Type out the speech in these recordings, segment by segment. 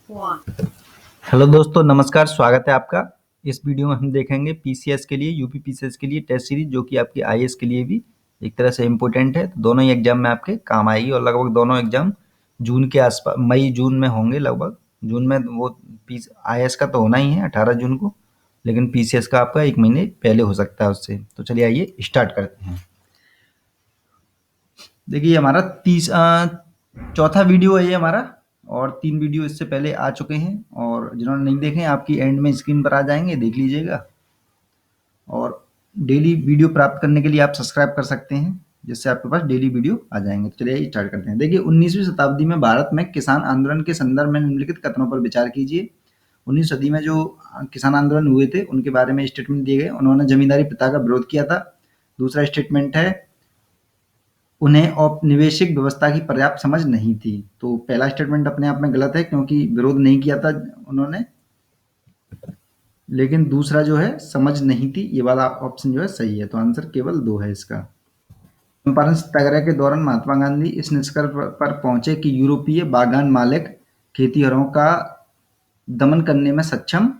Hello दोस्तों, नमस्कार। स्वागत है आपका। इस वीडियो में हम देखेंगे पीसीएस के लिए, यूपी पीसीएस के लिए टेस्ट सीरीज, जो कि आपकी आईएएस के लिए भी एक तरह से इम्पोर्टेंट है। तो दोनों ही एग्जाम में आपके काम आएगी और लगभग दोनों एग्जाम जून के आसपास, मई जून में होंगे। लगभग जून में वो आईएएस का तो होना ही है 18 जून को, लेकिन पीसीएस का आपका 1 महीने पहले हो सकता है उससे। तो चलिए आइए स्टार्ट करते हैं। देखिए हमारा चौथा वीडियो है ये हमारा, और 3 वीडियो इससे पहले आ चुके हैं, और जिन्होंने नहीं देखे हैं आपकी एंड में स्क्रीन पर आ जाएंगे, देख लीजिएगा। और डेली वीडियो प्राप्त करने के लिए आप सब्सक्राइब कर सकते हैं, जिससे आपके पास डेली वीडियो आ जाएंगे। तो चलिए स्टार्ट करते हैं। देखिए 19वीं शताब्दी में भारत में किसान आंदोलन के संदर्भ में निम्नलिखित कथनों पर विचार कीजिए। 19वीं सदी में जो किसान आंदोलन हुए थे उनके बारे में स्टेटमेंट दिए गए। उन्होंने जमींदारी प्रथा का विरोध किया था। दूसरा स्टेटमेंट है, उन्हें औपनिवेशिक व्यवस्था की पर्याप्त समझ नहीं थी। तो पहला स्टेटमेंट अपने आप में गलत है, क्योंकि विरोध नहीं किया था उन्होंने, लेकिन दूसरा जो है समझ नहीं थी, ये वाला ऑप्शन जो है सही है। तो आंसर केवल 2 है इसका। चंपारण सत्याग्रह के दौरान महात्मा गांधी इस निष्कर्ष पर पहुंचे कि यूरोपीय बागान मालिक खेतिहरों का दमन करने में सक्षम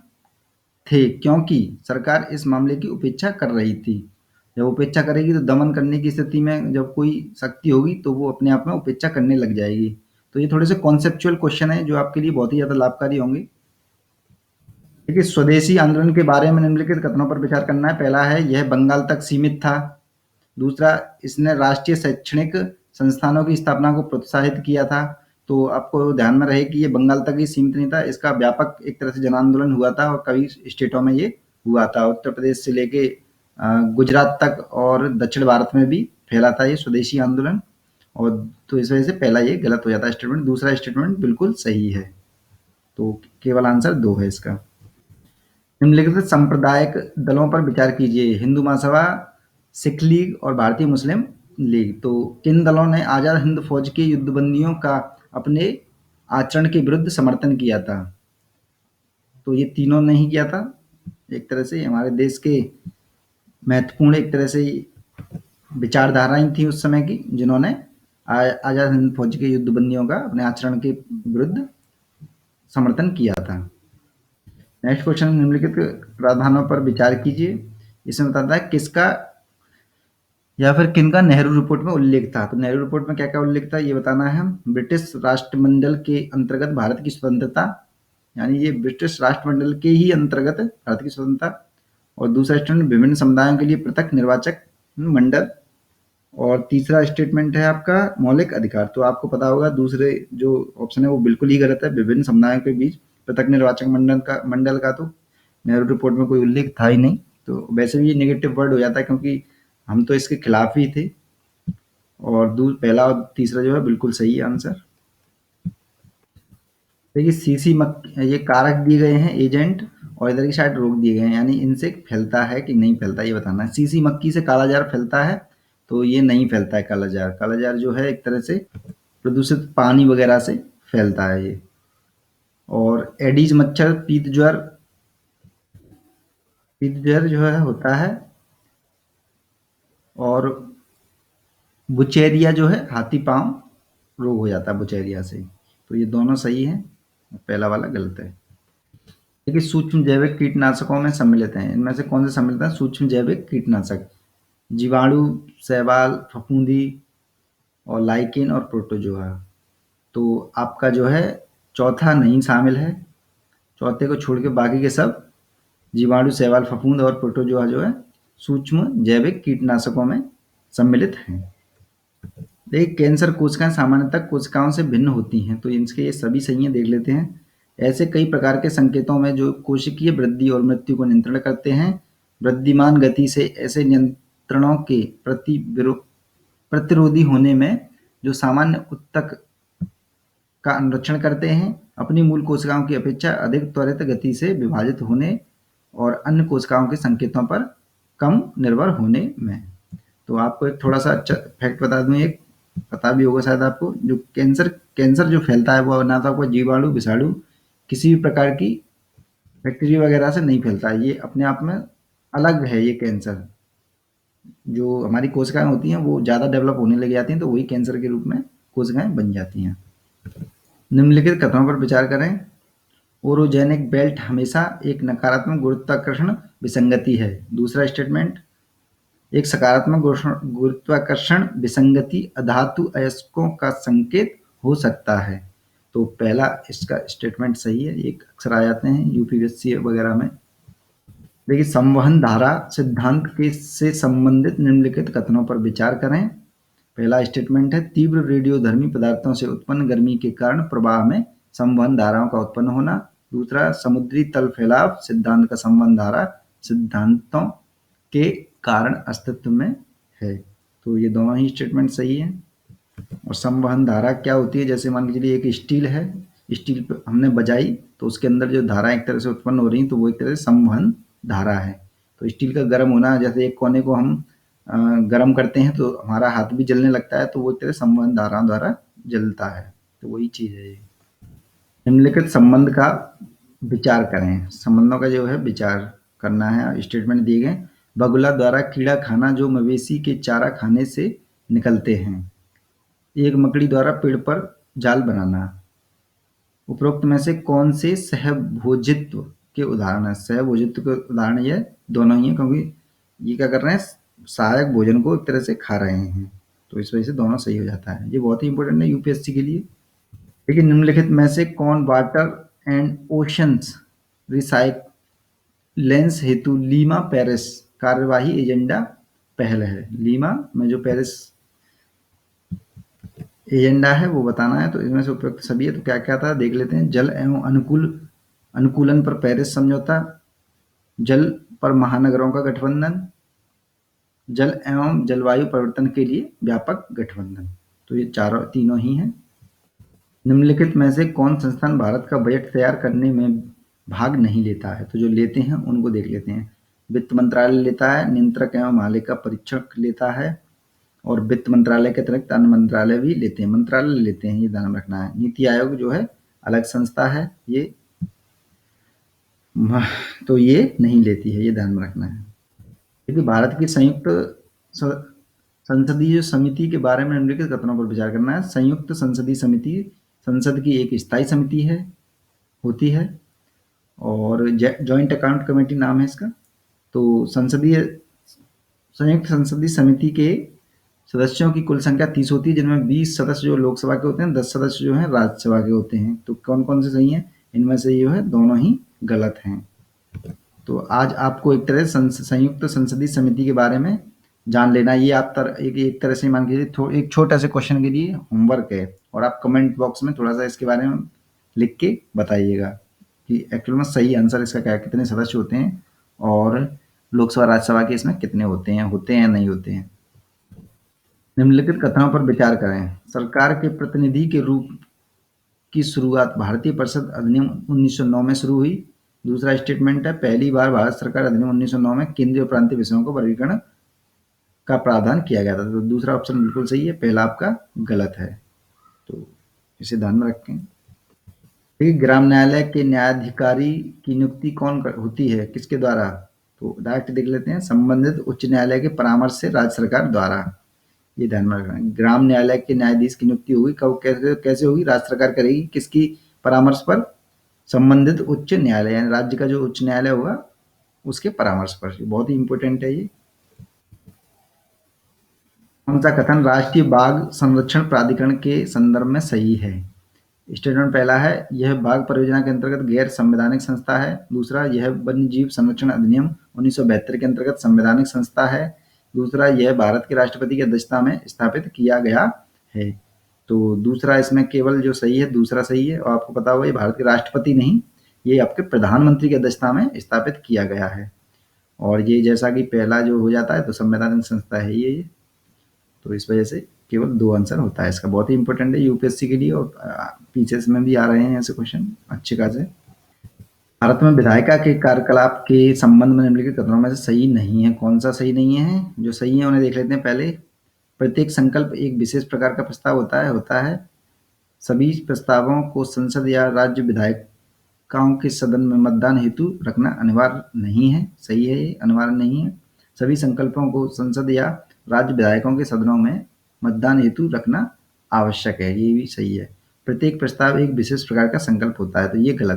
थे, क्योंकि सरकार इस मामले की उपेक्षा कर रही थी। जब उपेक्षा करेगी तो दमन करने की स्थिति में जब कोई शक्ति होगी तो वो अपने आप में उपेक्षा करने लग जाएगी। तो ये थोड़े से कॉन्सेप्चुअल क्वेश्चन है जो आपके लिए बहुत ही ज़्यादा लाभकारी होंगे। देखिए स्वदेशी आंदोलन के बारे में निम्नलिखित कथनों पर विचार करना है। पहला है, यह बंगाल तक सीमित था। दूसरा, इसने राष्ट्रीय शैक्षणिक संस्थानों की स्थापना को प्रोत्साहित किया था। तो आपको ध्यान में रहे कि ये बंगाल तक ही सीमित नहीं था, इसका व्यापक एक तरह से जन आंदोलन हुआ था और कई स्टेटों में ये हुआ था। उत्तर प्रदेश से लेके गुजरात तक और दक्षिण भारत में भी फैला था ये स्वदेशी आंदोलन। और तो इस वजह से पहला ये गलत हो जाता है स्टेटमेंट, दूसरा स्टेटमेंट बिल्कुल सही है। तो केवल आंसर 2 है इसका। निम्नलिखित सांप्रदायिक दलों पर विचार कीजिए। हिंदू महासभा, सिख लीग और भारतीय मुस्लिम लीग। तो किन दलों ने आज़ाद हिंद फौज के युद्धबंदियों का अपने आचरण के विरुद्ध समर्थन किया था? तो ये तीनों नहीं किया था। एक तरह से हमारे देश के महत्वपूर्ण एक तरह से विचारधाराएं थी उस समय की, जिन्होंने आज़ाद हिंद फौज के युद्धबंदियों का अपने आचरण के विरुद्ध समर्थन किया था। नेक्स्ट क्वेश्चन, निम्नलिखित प्रावधानों पर विचार कीजिए। इसमें बताता है किसका या फिर किनका नेहरू रिपोर्ट में उल्लेख था। तो नेहरू रिपोर्ट में क्या क्या उल्लेख था ये बताना है। ब्रिटिश राष्ट्रमंडल के अंतर्गत भारत की स्वतंत्रता, यानी ये ब्रिटिश राष्ट्रमंडल के ही अंतर्गत भारत की स्वतंत्रता। और दूसरा स्टेटमेंट, विभिन्न समुदायों के लिए पृथक निर्वाचक मंडल। और तीसरा स्टेटमेंट है आपका मौलिक अधिकार। तो आपको पता होगा दूसरे जो ऑप्शन है वो बिल्कुल ही गलत है। विभिन्न समुदायों के बीच पृथक निर्वाचक मंडल का तो नेहरू रिपोर्ट में कोई उल्लेख था ही नहीं। तो वैसे भी ये नेगेटिव वर्ड हो जाता है, क्योंकि हम तो इसके खिलाफ ही थे। और पहला और तीसरा जो है बिल्कुल सही है आंसर। देखिए ये कारक दिए गए हैं एजेंट, और इधर की साइड रोक दिए गए हैं, यानी इनसे फैलता है कि नहीं फैलता ये बताना है। सीसी मक्खी से कालाजार फैलता है, तो ये नहीं फैलता है कालाजार। कालाजार जो है एक तरह से प्रदूषित पानी वगैरह से फैलता है ये। और एडीज मच्छर पीत ज्वर जो है होता है। और बुचेरिया जो है हाथी पांव रोग हो जाता है बुचेरिया से। तो ये दोनों सही है, पहला वाला गलत है। देखिए सूक्ष्म जैविक कीटनाशकों में सम्मिलित हैं, इनमें से कौन से सम्मिलित हैं सूक्ष्म जैविक कीटनाशक? जीवाणु, शैवाल, फफूंदी और लाइकेन और प्रोटोजोआ। तो आपका जो है चौथा नहीं शामिल है। चौथे को छोड़ के बाकी के सब जीवाणु, शैवाल, फफूंद और प्रोटोजोआ जो है सूक्ष्म जैविक कीटनाशकों में सम्मिलित हैं। देखिए कैंसर कोशिकाएं सामान्यतः कोशिकाओं से भिन्न होती हैं, तो इनके ये सभी सही हैं, देख लेते हैं। ऐसे कई प्रकार के संकेतों में जो कोशिकीय वृद्धि और मृत्यु को नियंत्रण करते हैं। वृद्धिमान गति से ऐसे नियंत्रणों के प्रतिरोधी होने में जो सामान्य ऊतक का अनुरक्षण करते हैं, अपनी मूल कोशिकाओं की अपेक्षा अधिक त्वरित गति से विभाजित होने और अन्य कोशिकाओं के संकेतों पर कम निर्भर होने में। तो आपको एक थोड़ा सा अच्छा फैक्ट बता दूं, एक पता भी होगा शायद आपको, जो कैंसर जो फैलता है वो ना तो आपको जीवाणु, विषाणु, किसी भी प्रकार की बैक्टीरिया वगैरह से नहीं फैलता है। ये अपने आप में अलग है। ये कैंसर जो हमारी कोशिकाएं होती हैं वो ज़्यादा डेवलप होने लग जाती हैं, तो वही कैंसर के रूप में कोशिकाएं बन जाती हैं। निम्नलिखित कथनों पर विचार करें। ओरोजेनिक बेल्ट हमेशा एक नकारात्मक गुरुत्वाकर्षण विसंगति है। दूसरा स्टेटमेंट, एक सकारात्मक गुरुत्वाकर्षण विसंगति अधातु अयस्कों का संकेत हो सकता है। तो पहला इसका स्टेटमेंट सही है, एक अक्सर आ जाते हैं यूपीएससी वगैरह में। देखिए, संवहन धारा सिद्धांत के से संबंधित निम्नलिखित कथनों पर विचार करें। पहला स्टेटमेंट है, तीव्र रेडियोधर्मी पदार्थों से उत्पन्न गर्मी के कारण प्रवाह में संवहन धाराओं का उत्पन्न होना। दूसरा, समुद्री तल फैलाव सिद्धांत का संवहन धारा सिद्धांतों के कारण अस्तित्व में है। तो ये दोनों ही स्टेटमेंट सही है। और संवहन धारा क्या होती है, जैसे मान के चलिए एक स्टील है, स्टील पे हमने बजाई तो उसके अंदर जो धारा एक तरह से उत्पन्न हो रही तो वो एक तरह से संवहन धारा है। तो स्टील का गर्म होना, जैसे एक कोने को हम गर्म करते हैं तो हमारा हाथ भी जलने लगता है, तो वो एक तरह संवहन धारा द्वारा जलता है। तो वही चीज़ है ये। निम्नलिखित संबंध का विचार करें। संबंधों का जो है विचार करना है। स्टेटमेंट दिए गए, बगुला द्वारा कीड़ा खाना जो मवेशी के चारा खाने से निकलते हैं। एक मकड़ी द्वारा पेड़ पर जाल बनाना। उपरोक्त में से कौन से सहभोजित्व के उदाहरण है? सहभोजित्व के उदाहरण ये दोनों ही हैं, क्योंकि ये क्या कर रहे हैं, सहायक भोजन को एक तरह से खा रहे हैं, तो इस वजह से दोनों सही हो जाता है। ये बहुत ही इंपॉर्टेंट है यूपीएससी के लिए। लेकिन निम्नलिखित में से कौन वाटर एंड ओशंस रिसाइलेंस हेतु लीमा पेरिस कार्यवाही एजेंडा पहल है? लीमा में जो पेरिस एजेंडा है वो बताना है, तो इसमें से उपयुक्त सभी है। तो क्या क्या था देख लेते हैं। जल एवं अनुकूलन पर पेरिस समझौता, जल पर महानगरों का गठबंधन, जल एवं जलवायु परिवर्तन के लिए व्यापक गठबंधन। तो ये तीनों ही हैं। निम्नलिखित में से कौन संस्थान भारत का बजट तैयार करने में भाग नहीं लेता है? तो जो लेते हैं उनको देख लेते हैं। वित्त मंत्रालय लेता है, नियंत्रक एवं महालेखा परीक्षक लेता है, और वित्त मंत्रालय के अतिरिक्त अन्य मंत्रालय भी लेते हैं। मंत्रालय लेते हैं, ये ध्यान रखना है। नीति आयोग जो है अलग संस्था है, ये तो ये नहीं लेती है, ये ध्यान में रखना है। क्योंकि भारत की संयुक्त संसदीय समिति के बारे में निम्नलिखित कथनों पर विचार करना है। संयुक्त संसदीय समिति संसद की एक स्थायी समिति है, होती है, और जॉइंट अकाउंट कमेटी नाम है इसका। तो संयुक्त संसदीय समिति के सदस्यों की कुल संख्या 30 होती है, जिनमें 20 सदस्य जो लोकसभा के होते हैं, 10 सदस्य जो हैं राज्यसभा के होते हैं। तो कौन कौन से सही हैं? इनमें से जो है दोनों ही गलत हैं। तो आज आपको एक तरह संयुक्त संसदीय समिति के बारे में जान लेना। ये आप एक तरह से मान लीजिए एक छोटा से क्वेश्चन के लिए होमवर्क है, और आप कमेंट बॉक्स में थोड़ा सा इसके बारे में लिख के बताइएगा कि एक्चुअल में सही आंसर इसका क्या है, कितने सदस्य होते हैं, और लोकसभा राज्यसभा के इसमें कितने होते हैं या नहीं होते हैं। निम्नलिखित कथनों पर विचार करें। सरकार के प्रतिनिधि के रूप की शुरुआत भारतीय परिषद अधिनियम 1909 में शुरू हुई। दूसरा स्टेटमेंट है, पहली बार भारत सरकार अधिनियम 1909 में केंद्रीय और प्रांतीय विषयों को वर्गीकरण का प्रावधान किया गया था। तो दूसरा ऑप्शन बिल्कुल सही है, पहला आपका गलत है, तो इसे ध्यान में रखें। देखिए, ग्राम न्यायालय के न्यायाधिकारी की नियुक्ति कौन होती है, किसके द्वारा? तो डायरेक्ट देख लेते हैं, संबंधित उच्च न्यायालय के परामर्श से राज्य सरकार द्वारा। ये ध्यान में रखना। ग्राम न्यायालय के न्यायाधीश की नियुक्ति होगी कब, कैसे होगी? राज्य सरकार करेगी, किसकी परामर्श पर? संबंधित उच्च न्यायालय, यानी राज्य का जो उच्च न्यायालय होगा उसके परामर्श पर। बहुत ही इंपॉर्टेंट है ये। कौन सा कथन राष्ट्रीय बाघ संरक्षण प्राधिकरण के संदर्भ में सही है? स्टेटमेंट पहला है, यह बाघ परियोजना के अंतर्गत गैर संवैधानिक संस्था है। दूसरा, यह वन्य जीव संरक्षण अधिनियम 1972 के अंतर्गत संवैधानिक संस्था है। दूसरा, यह भारत के राष्ट्रपति की अध्यक्षता में स्थापित किया गया है। तो दूसरा इसमें केवल जो सही है दूसरा सही है, और आपको पता होगा ये भारत के राष्ट्रपति नहीं, ये आपके प्रधानमंत्री की अध्यक्षता में स्थापित किया गया है। और ये जैसा कि पहला जो हो जाता है तो संवैधानिक संस्था है ये। तो इस वजह से केवल 2 आंसर होता है इसका। बहुत ही इंपॉर्टेंट है यूपीएससी के लिए, और पीछे में भी आ रहे हैं ऐसे क्वेश्चन अच्छे खासे। भारत में विधायिका के कार्यकलाप के संबंध में निम्नलिखित कथनों में से सही नहीं है। कौन सा सही नहीं है? जो सही है उन्हें देख लेते हैं पहले। प्रत्येक संकल्प एक विशेष प्रकार का प्रस्ताव होता है। सभी प्रस्तावों को संसद या राज्य विधायिकाओं के सदन में मतदान हेतु रखना अनिवार्य नहीं है। सही है, ये अनिवार्य नहीं है। सभी संकल्पों को संसद या राज्य विधायकों के सदनों में मतदान हेतु रखना आवश्यक है, ये भी सही है। प्रत्येक प्रस्ताव एक विशेष प्रकार का संकल्प होता है, तो ये गलत